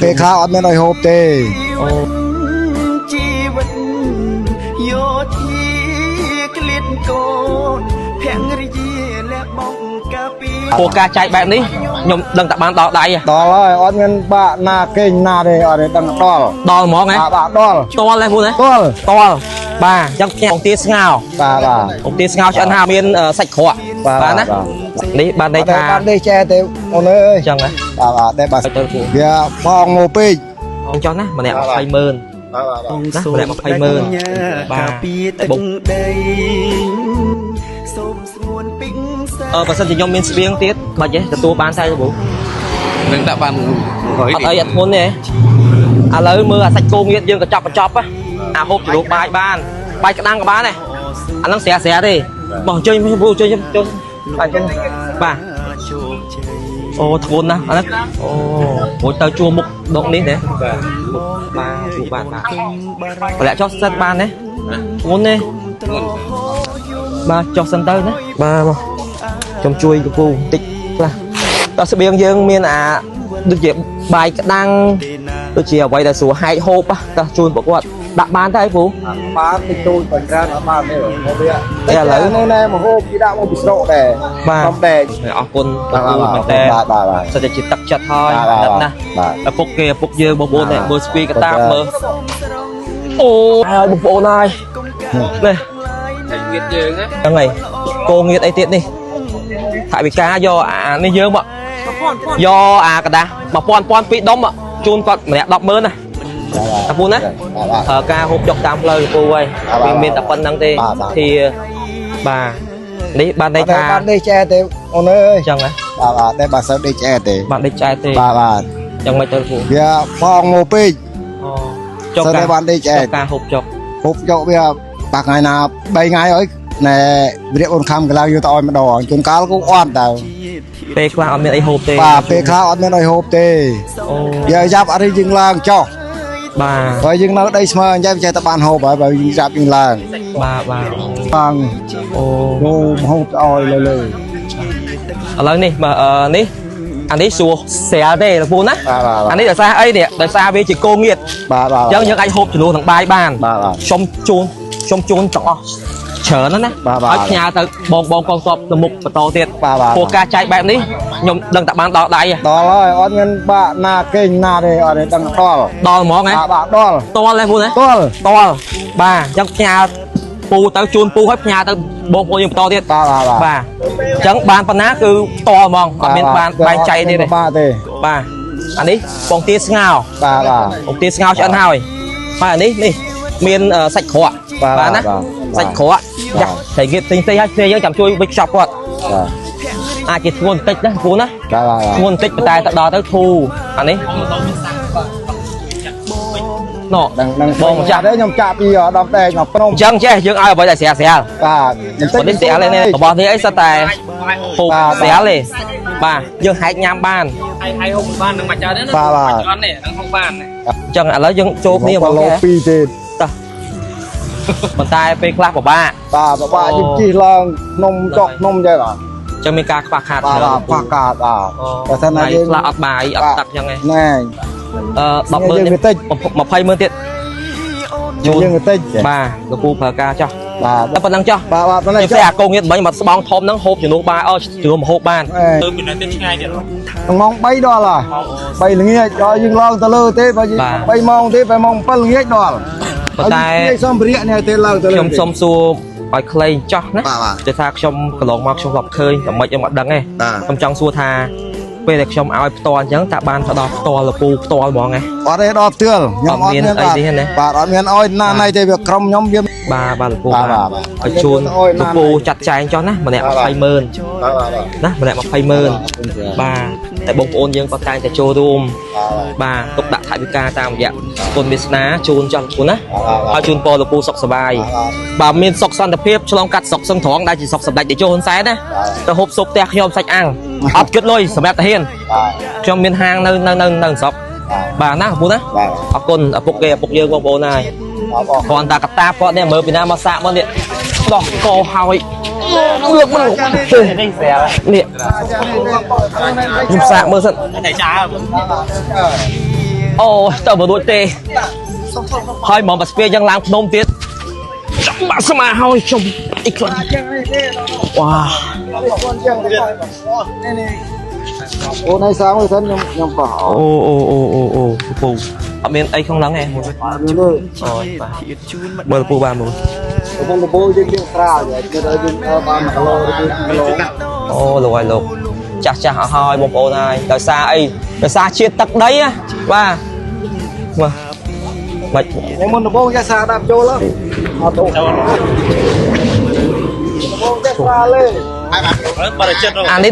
ពេលខ្លះអត់មានឲ្យហូបទេជីវិតយោធាក្លៀតកូនភរិយាលះបង់កាពីពូការចែកបែបនេះខ្ញុំដឹងតែបានដល់ដៃដល់ហើយអត់មានបាក់ណាគេងណាទេអត់ទេដឹងដល់ដល់ហ្មងហ៎បាទដល់តល់ទេពូណាតល់បាទអញ្ចឹងខ្ញុំទាស្ងោបាទអង្គទាស្ងោឆ្អិនហាមានសាច់ក្រកបាទណានេះបានន័យថាបាននេះចែទេអូនអើយអញ្ចឹងហ៎បាទតែបាទទៅពូវាផងមកពេកអញ្ចឹងណាម្នាក់200000ណាម្នាក់200,000បាទពីទឹកដីសូមស្ងួនពីងបើសិនជាខ្ញុំមានស្បៀងទៀតបាច់ទេទទួលបានតែពូនឹងដាក់បានអត់អីអត់ធ្ងន់ទេឥឡូវមើលអាសាច់គោងៀតយើងក៏បញ្ចប់អាហូបជ្រូកបាយបានបាយក្តាំងក៏បានដែរអាហ្នឹងស្រាទេមកជួយពូជួយបាទចឹងបាទអូធ្ងន់ណាស់អាហ្នឹងអូរួចទៅជួមុខដងនេះទេបាទជួបានប្រឡាក់ចុះសិនបានទេធ្ងន់ទេបាទចុះសិនទៅណាបាទមកខ្ញុំជួយពូបន្តិចខ្លះតោះស្បៀងយើងមានអាដូចជាបាយក្តាំងដូចជាអ្វីដែលស្រួលហែកហូបតោះជូនពួកគាត់ដាក់បានតែពូបានតិចតួចបង្កើនអត់បានទេមកវាឥឡូវនេះណែមកហូបគេដាក់មកពីស្រកដែរបាទខ្ញុំដែរអរគុណពូមែនតើសិតតែជាទឹកចិត្តហើយដឹកណាឪពុកគេឪពុកយើងបងប្អូននេះមើលស្ពីកតាបមើលអូហើយបងប្អូនហើយនេះងៀតយើងណាហ្នឹងហើយគោងៀតអីទៀតនេះថាវិការយកអានេះយើងមកយកអាกระดาษ1000ពីរដុំជូនគាត់ម្នាក់100,000ណាតាពូណាការហូបចុកតាមផ្លូវពូហើយវាមានតែប៉ុណ្្នឹងទេធាបាទនេះបានន័យថាបាននេះចែទេអូនអើយអញ្ចឹងហ៎បាទតែបើសិនដេកចែទេបាទដេកចែទេបាទអញ្ចឹងមិនទៅពូវាផងមកពេកអូចុកការបានដេកចែការហូបចុកវាបាក់ថ្ងៃណា3ថ្ងៃអើយណែវិរិយអូនខំកន្លងយកទៅឲ្យម្ដងជួនកាលក៏អត់ទៅពេលខ្លះអត់មានអីហូបទេបាទពេលខ្លះអត់មានអីហូបទេអូយើងចាប់អរិយយើងឡើងចុះបាទហើយយើងនៅដីស្មើអញ្ចឹងចេះតែបានហូបហើយបើយើងចាប់យើងឡើងបាទបងអូហូបឲ្យលើឥឡូវនេះនេះអានេះសួរស្រាលទេលោកពូណាអានេះដោយសារអីនេះដោយសារវាជាគោងៀតបាទអញ្ចឹងយើងអាចហូបជំនួសនឹងបាយបានខ្ញុំជូនទាំងអស់ច្រើនណាស់ឲ្យផ្ញើទៅបងកងទ័ពទៅមុខបន្តទៀតព្រោះការចែកបែបនេះខ្ញុំដឹងតែបានដល់ដៃដល់ហើយអត់មានបាក់ណាគេងណាទេអត់ទេដឹងដល់ហ្មងហ៎បាទដល់ទេពូណាដល់បាទអញ្ចឹងផ្ញើពូទៅជូនពូឲ្យផ្ញើទៅបងប្អូនយើងបន្តទៀតបាទអញ្ចឹងបានប៉ុណ្ណាគឺតហ្មងអត់មានបានបែងចែកទេបាទអានេះបងទាស្ងោបងទាស្ងោឆ្អិនហើយបាទអានេះមានសាច់ក្រកបាទណាសាច់ក្រកចាស់តែគេផ្សេងៗហើយគ្នាយើងចាំជួយវិចខ្ចប់គាត់អាចជាធ្ងន់បន្តិចណាពូណាធ្ងន់បន្តិចតែទៅដល់ទៅធូរអានេះណ៎នឹងបងម្ចាស់ទេខ្ញុំចាក់ពីដល់តែមកព្រមអញ្ចឹងចេះយើងឲ្យអ្វីតែស្រាលបាទបន្តិចស្រាលនេះរបស់នេះអីសិតតែហូបស្រាលទេបាទយើងហែកញ៉ាំបានហើយហូបបាននឹងមកចើណាបាទអត់នេះនឹងហូបបានអញ្ចឹងឥឡូវយើងចូលគ្នាបងពីរទៀតប៉ុន្តែពេលខ្លះពិបាកយើងជិះឡើងនំចុកនំចេះបាទចឹងមានការខ្វះខាតច្រើនខ្វះខាតបើសិនណាយើងខ្លះអត់បាយអត់ទឹកចឹងឯងណែ10,000ទៀត20,000ទៀតយើងតិចបាទលោកពូប្រើការចោះបាទតែប៉ុណ្ណឹងចោះបាទប៉ុណ្ណឹងខ្ញុំអាកងងៀតមិញមកស្បោងធំហ្នឹងហូបជំនួសបាយជ្រឿមហូបបានទៅមានតែឆ្ងាយទៀតម៉ោង3ដល់ហើយ3ល្ងាចដល់យើងឡើងទៅលើទេបើ3ម៉ោងទេ3ម៉ោង7ល្ងាចដល់ប៉ុន្តែសម្ភារៈនេះទេឡើងទៅលើខ្ញុំសុំសួរឲ្យខ្លីចោះណាតែថាខ្ញុំកន្លងមកខ្ញុំធ្លាប់ឃើញតែមិនខ្ញុំអត់ដឹងទេខ្ញុំចង់សួរថាពេលដែលខ្ញុំឲ្យផ្ទាល់អញ្ចឹងតើបានទៅដល់ផ្ទាល់លោកពូផ្ទាល់ហ្មងហ៎អត់ទេដល់ផ្ទាល់ខ្ញុំអត់មានអីទេណាបាទអត់មានឲ្យណាណៃទេវាក្រុមខ្ញុំវាបាទលោកពូឲ្យជូនលោកពូចាត់ចែងចុះណាម្នាក់20,000ណាម្នាក់20,000បាទតែបងប្អូនយើងក៏តែងតែចូលរួមបាទទុកដាក់ថវិកាតាមរយៈគុណវាសនាជូនចុះពូណាឲ្យជូនពរលោកពូសុខសប្បាយបាទមានសុខសន្តិភាពឆ្លងកាត់សុខសឹងត្រង់ដែលជាសុខសម្ដេចតេជោហ៊ុនសែនណាទៅហូបស៊ុបផ្ទះខ្ញុំសាច់អាំងអត់គិតលុយសម្រាប់តាហ៊ានខ្ញុំមានហាងនៅស្រុកបាទណាពូណាអរគុណឪពុកគេឪពុកយើងបងប្អូនហើយគ្រាន់តែកតាបគាត់នេះមើលពីណាមកសាកមកនេះដោះកោហើយលើកមកនេះស្រាលនេះខ្ញុំសាកមើលសិនតែចា ô tao vừa đuổi tê hơi mở bật spear dân làm nôm tiết bạn sao mà hơi trong ít con wow ô này sáng rồi thân nhom cỏ ô phù ở bên ấy không lắng nghe rồi bơ phù ba mùi con có bôi trên ra vậy cái đó trên ba mặt lô ô rồi lục chặt hơi bông ô này đời xa chia tắc đấy á ba mà em muốn bôi ra xa đạp trôi lắm mà tụ bôi ra xa lên anh đi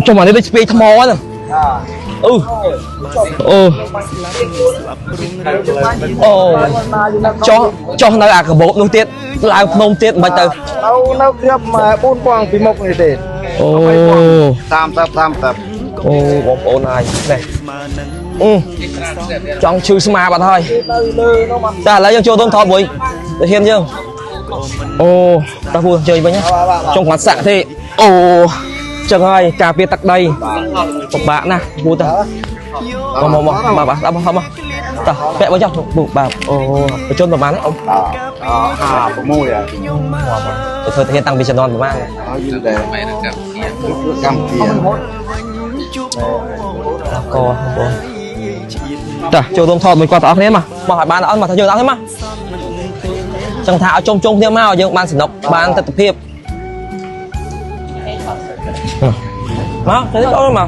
cho mà đi speed thầm mò nè cho nó là cái bộ nông tiết là nông tiết mà từ đâu khiếp mà bốn quang phí mộc này để tam tập bóng ổ này trong chữ sma bạn thôi ta lấy dân chô tôn thọ bụi để hiên chưa ta vui chơi với nhá trong quán sạn thì chẳng ơi cà phê tắc đây một bạn nè vui ta mà bà đã không ta vẽ với nhau bà ở chôn vào bán đấy ông có môi à thôi hiện tăng bị chân non của mang cam tiền co ta châu đông thọ mình qua tao thế mà hỏi bạn ăn mà thấy chưa tao thế mà chẳng thạo trông thêm mau nhưng ban sử nộp ban tập hiệp má thấy đó mà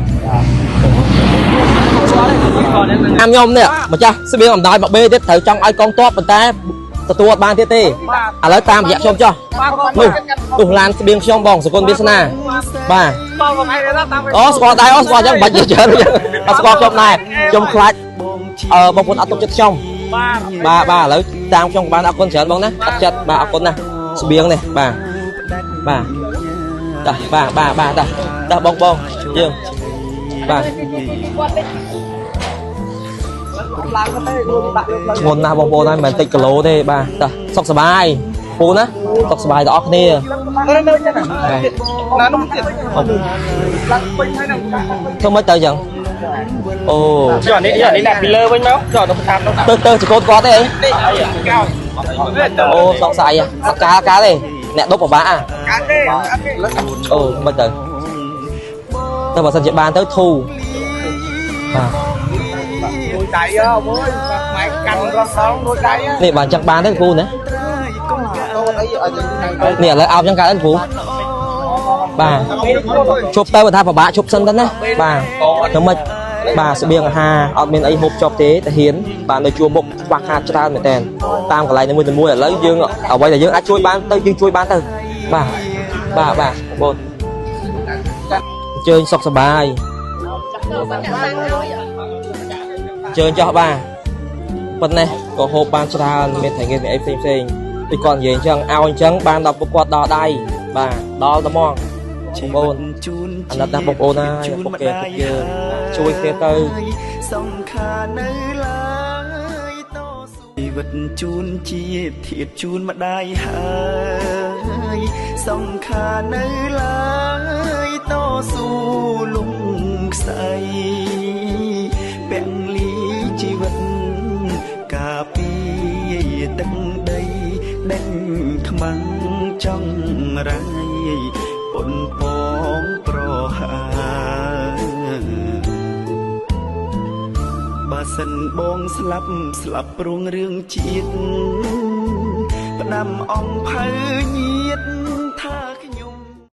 em nhom nè mà cha sẽ biết làm đai bọc bê tiếp thử trong ai con top mình taตัวบ้านเต้ๆแล้วตามอยากชมจ้ะนู่นลานเบียงช่องบองสกุลบิสนาบ้าสกอร์ได้สกอร์ยังบัดเยอะเลยสกอร์ชมนายชมคลาสบางคนเอาตัวจัดช่องบ้าแล้วตามช่องบ้านเอาคนเฉินบ้างนะจัดบ้าเอาคนนะเบียงเนี่ยบ้าบองdươngบ้าคนนะบองโบนั่นมันติดกะโหลได้บ้าสกสบายปูนะสกสบายต่ออกนี่không mới tới dần giờ này là filler với máu giờ nó tham nó từ chỉ có thế sọc xài à cá đây nè đốt vào bã à mới tới tôi vào sân chạy ban tới thu nè bạn chắc bán tới phu nữa nè lấy ao chẳng cá đến phu bà chụp tay vào tháp vào bã chụp sân đó nè bà thằng mệt bà sẽ biếng hà ở bên ấy hộp chọc thế để hiến bà nơi chua bốc bạc hạt cho ta mẹ tèn tam cái này mua lấy dương ở bây giờ dương ai chui bán tới dương chui bán tới bà bột chơi sọc sờ bài chơi cho bà phần này có hộp ban cho ta mình thành game em xem thì còn gì chẳng ao trắng ban đọc quạt đỏ đây bà đó tao mong ôn anh đã đặt bọc ôn à ok chui kia tư vật chun chi thiệt chun mà đai hơi song kha nơi lái to su lung say bèn lý chi vật cà phê tận đây đánh khmăng trong rai bồn bóng pro hà bà sân bông slap ปรุงเรื่องจิตประนำอ่องเผย